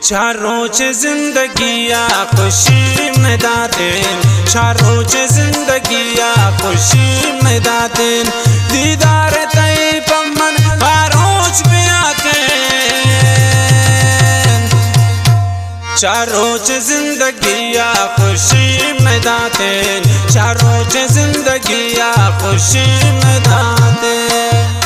चारोच जिंदगिया खुशी में दातेन, चारोच जिंदगिया खुशी में दातेन, दीदार तई पमन हारोच में आतेन। चारोच जिंदगिया खुशी में दातेन, चारोच जिंदगिया खुशी में दातेन।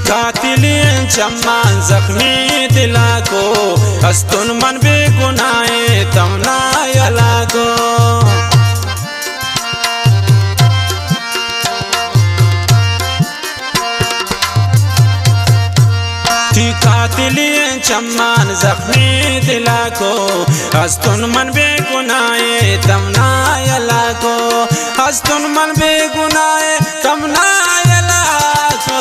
कातिलें चम्मान जख्मी दिला को, हस्तुन मन बेगुनाहे तमना यला को। कातिलें चम्मान जख्मी दिला को, हस्तुन मन बेगुनाहे तमना यला को, हस्तुन मन बेगुनाहे तमना यला को।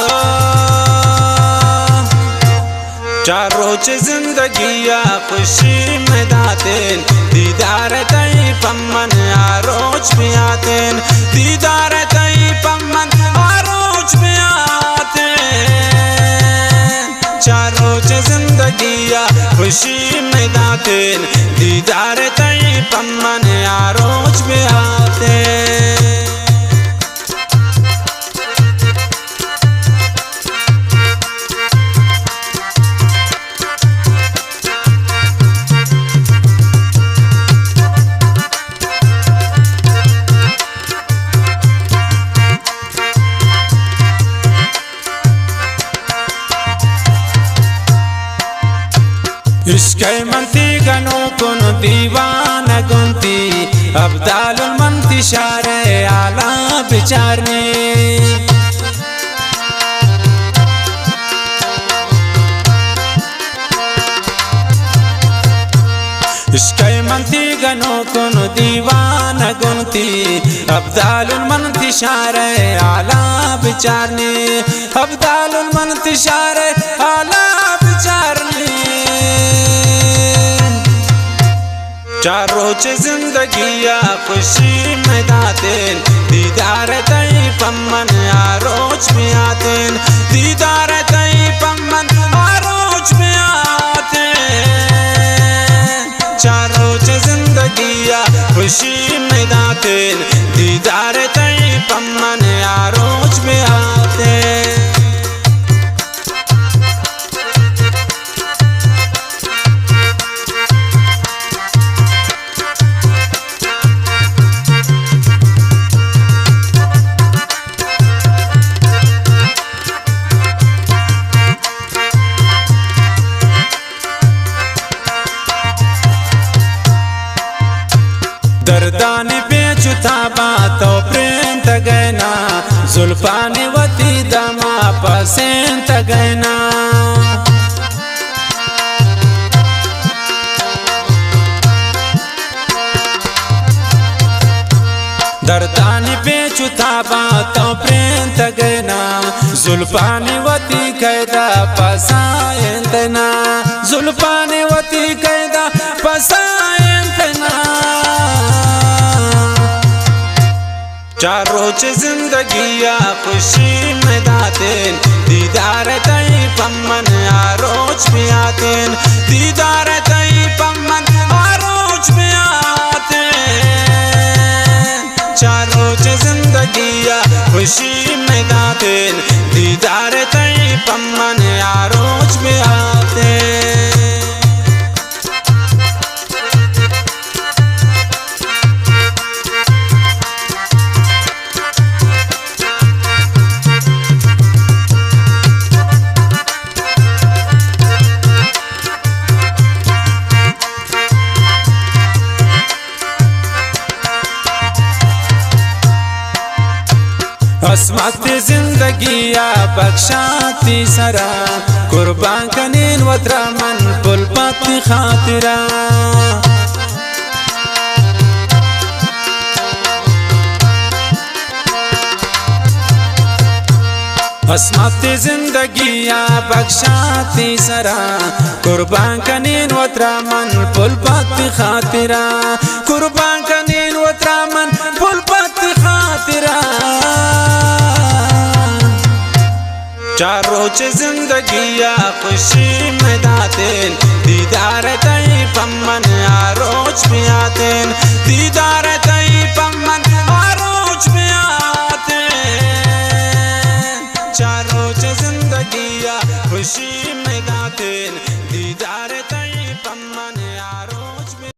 चारोच जिंदगिया खुशी में दातेन, दीदार तई पमन आरोच में आतेन, दीदार तई पमन आरोच में आतेन। चारोच जिंदगिया खुशी में दातेन, दीदार तई पमन आरोच में आतेन। इश्क़े मनती गनों कुन दीवाना गुनती, अब्दालुल मनती शारे आला बिचारने। इश्क़े मनती गनों कुन दीवाना गुनती, अब्दालुल मनती शारे आला बिचारने, अब्दालुल मनती शारे आला बिचारने। चारोच जिंदगिया खुशी में दातेन, दीदार तई पमन आरोच में आतेन, दीदार तई पमन आरोच में आतेन। चारोच जिंदगिया खुशी में दातेन, दीदार तई पमन आरोच में आतेन। दर्दाने बेचुता बातो प्रेम तगैना, जुल्फाने वती दमा पसें तगैना। दर्दाने बेचुता बातो प्रेम तगैना, जुल्फाने वती कैदा पसायं तना, जुल्फाने वती कैदा पसायं तना। चारोच जिंदगिया खुशी में दातेन, दीदार तई पमन आरोच में आतेन, दीदार तई पमन आरोच में आतेन। चारोच जिंदगिया खुशी में दातेन, दीदार तई पमन आरोच में आतेन। असमत जिंदगिया बख्शाती सरा, कुर्बान कनीन वतरा मन पुलपति खातिरा। असमत जिंदगिया बख्शाती सरा कुर्बान कनीन वतरामन पुलपत खातिरा कुर्बान कनीन वतरामन पुलपत खातिरा चार रोज जिंदगिया खुशी में दातेन दीदार तई पम्मन आरोज में आतेन दीदार तई पम्मन आरोज में आतेन चार रोज जिंदगिया खुशी